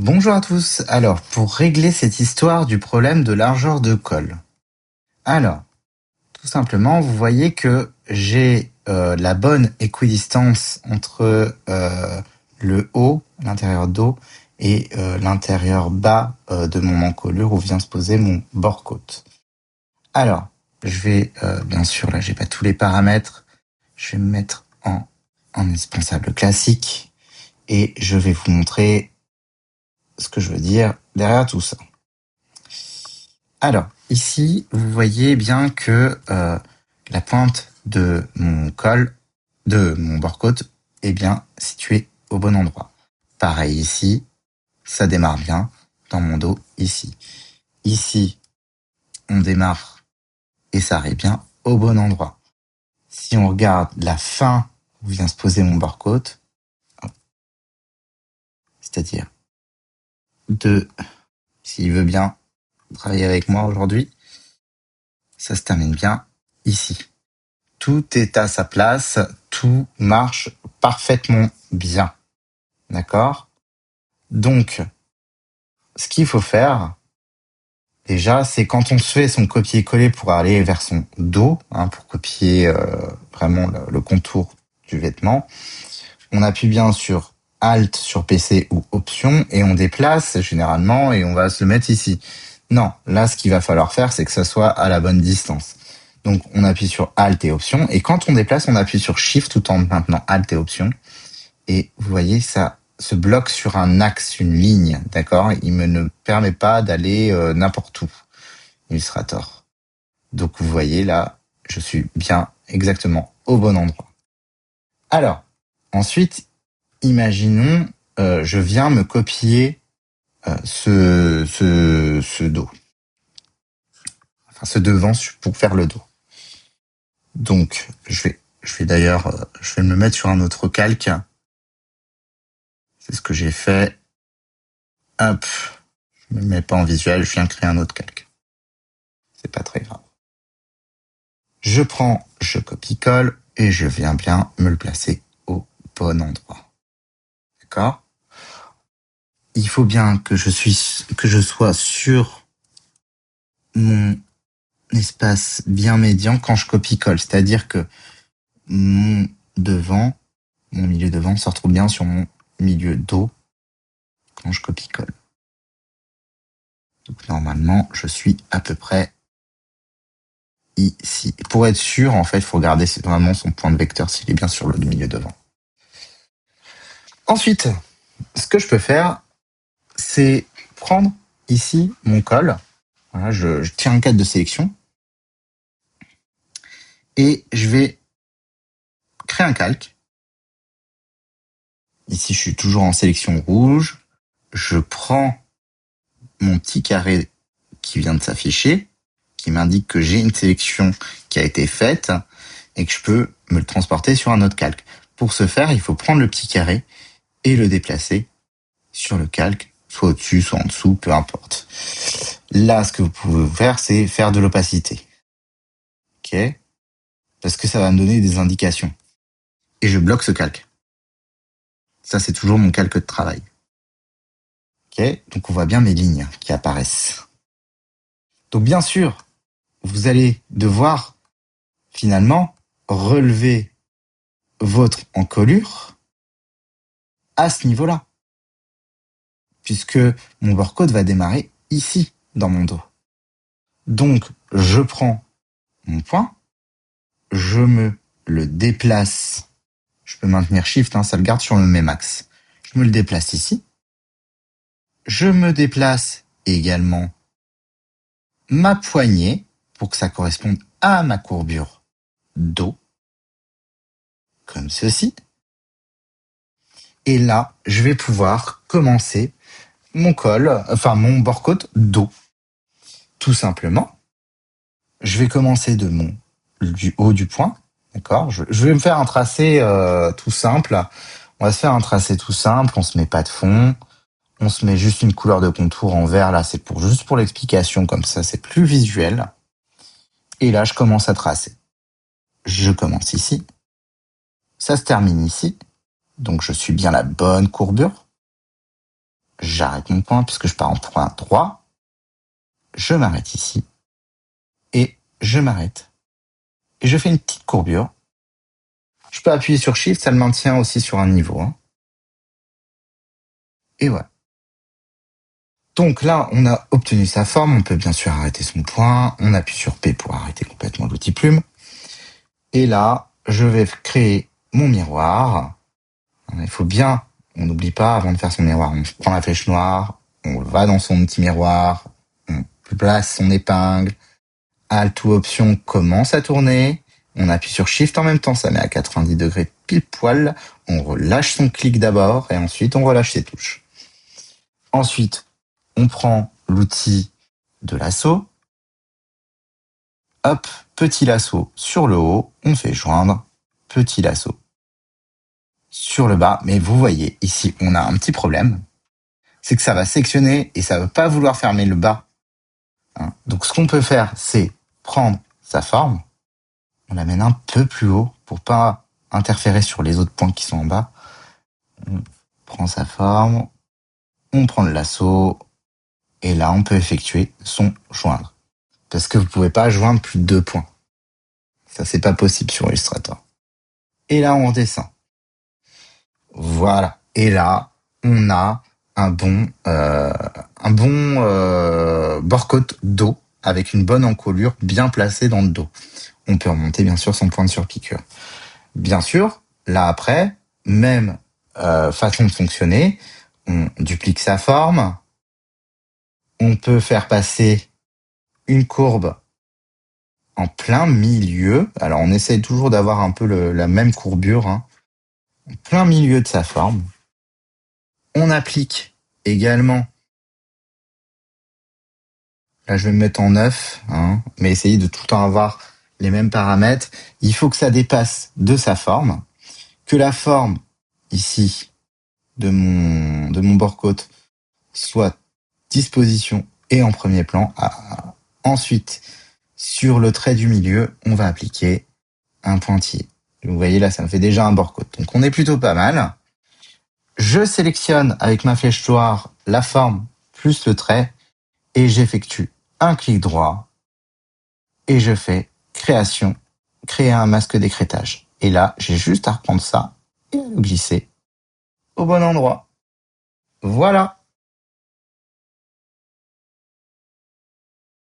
Bonjour à tous. Alors, pour régler cette histoire du problème de largeur de colle. Alors, tout simplement, vous voyez que j'ai la bonne équidistance entre le haut, l'intérieur d'eau, et l'intérieur bas de mon encolure où vient se poser mon bord-côte. Alors, je vais, bien sûr, là, j'ai pas tous les paramètres. Je vais me mettre en indispensable classique et je vais vous montrer ce que je veux dire derrière tout ça. Alors, ici, vous voyez bien que la pointe de mon col, de mon bord-côte, est bien située au bon endroit. Pareil ici, ça démarre bien dans mon dos ici. Ici, on démarre et ça arrive bien au bon endroit. Si on regarde la fin où vient se poser mon bord-côte, c'est-à-dire s'il veut bien travailler avec moi aujourd'hui, ça se termine bien ici. Tout est à sa place, tout marche parfaitement bien. D'accord? Donc, ce qu'il faut faire, déjà, c'est quand on se fait son copier-coller pour aller vers son dos, pour copier vraiment le contour du vêtement, on appuie bien sur Alt sur PC ou Option et on déplace généralement et on va se le mettre ici. Non, là, ce qu'il va falloir faire, c'est que ça soit à la bonne distance. Donc, on appuie sur Alt et Option. Et quand on déplace, on appuie sur Shift tout en maintenant Alt et Option. Et vous voyez, ça se bloque sur un axe, une ligne, d'accord? Il ne permet pas d'aller n'importe où, Illustrator. Donc, vous voyez, là, je suis bien exactement au bon endroit. Alors, ensuite, imaginons, je viens me copier ce dos. Enfin, ce devant pour faire le dos. Donc, je vais d'ailleurs, je vais me mettre sur un autre calque. C'est ce que j'ai fait. Hop. Je me mets pas en visuel, je viens créer un autre calque. C'est pas très grave. Je prends, je copie-colle et je viens bien me le placer au bon endroit. D'accord? Il faut bien que je sois sur mon espace bien médian quand je copie-colle. C'est-à-dire que mon milieu devant se retrouve bien sur mon milieu dos quand je copie-colle. Donc normalement, je suis à peu près ici. Pour être sûr, en fait, il faut regarder vraiment son point de vecteur s'il est bien sur le milieu devant. Ensuite, ce que je peux faire, c'est prendre ici mon col. Voilà, je tiens un cadre de sélection et je vais créer un calque. Ici, je suis toujours en sélection rouge. Je prends mon petit carré qui vient de s'afficher, qui m'indique que j'ai une sélection qui a été faite et que je peux me le transporter sur un autre calque. Pour ce faire, il faut prendre le petit carré et le déplacer sur le calque, soit au-dessus, soit en dessous, peu importe. Là, ce que vous pouvez faire, c'est faire de l'opacité. Ok? Parce que ça va me donner des indications. Et je bloque ce calque. Ça, c'est toujours mon calque de travail. Ok? Donc, on voit bien mes lignes qui apparaissent. Donc, bien sûr, vous allez devoir, finalement, relever votre encolure à ce niveau-là. Puisque mon bord-côte va démarrer ici, dans mon dos. Donc, je prends mon point, je me le déplace. Je peux maintenir Shift, ça le garde sur le même axe. Je me le déplace ici. Je me déplace également ma poignée pour que ça corresponde à ma courbure dos, comme ceci. Et là, je vais pouvoir commencer mon mon bord-côte dos. Tout simplement, je vais commencer du haut du point, d'accord? Je vais me faire un tracé tout simple. On va se faire un tracé tout simple, on se met pas de fond, on se met juste une couleur de contour en vert, là c'est juste pour l'explication, comme ça c'est plus visuel. Et là je commence à tracer. Je commence ici, ça se termine ici, donc je suis bien la bonne courbure. j'arrête mon point puisque je pars en point droit. Je m'arrête ici. Et je m'arrête. Et je fais une petite courbure. Je peux appuyer sur Shift, ça le maintient aussi sur un niveau. Et voilà. Donc là, on a obtenu sa forme. On peut bien sûr arrêter son point. On appuie sur P pour arrêter complètement l'outil plume. Et là, je vais créer mon miroir. Il faut bien, on n'oublie pas, avant de faire son miroir, on prend la flèche noire, on va dans son petit miroir, on place son épingle, Alt ou Option commence à tourner, on appuie sur Shift en même temps, ça met à 90 degrés pile poil, on relâche son clic d'abord et ensuite on relâche ses touches. Ensuite, on prend l'outil de lasso, hop, petit lasso sur le haut, on fait joindre, petit lasso sur le bas, mais vous voyez, ici, on a un petit problème, c'est que ça va sectionner et ça ne va pas vouloir fermer le bas. Donc ce qu'on peut faire, c'est prendre sa forme, on l'amène un peu plus haut pour pas interférer sur les autres points qui sont en bas. On prend sa forme, on prend le lasso, et là on peut effectuer son joindre. Parce que vous pouvez pas joindre plus de 2 points. Ça, c'est pas possible sur Illustrator. Et là, on descend. Voilà. Et là, on a un bon bord-côte dos avec une bonne encolure bien placée dans le dos. On peut remonter bien sûr son point de surpiqûre. Bien sûr, là après, même façon de fonctionner, on duplique sa forme, on peut faire passer une courbe en plein milieu. Alors on essaye toujours d'avoir un peu la même courbure, en plein milieu de sa forme. On applique également, là je vais me mettre en 9, mais essayez de tout le temps avoir les mêmes paramètres. Il faut que ça dépasse de sa forme, que la forme ici de mon bord-côte soit disposition et en premier plan. Ensuite, sur le trait du milieu, on va appliquer un pointillé. Vous voyez là, ça me fait déjà un bord-côte. Donc on est plutôt pas mal. Je sélectionne avec ma flèche noire la forme plus le trait et j'effectue un clic droit et je fais création, créer un masque d'écrêtage. Et là, j'ai juste à reprendre ça et à le glisser au bon endroit. Voilà.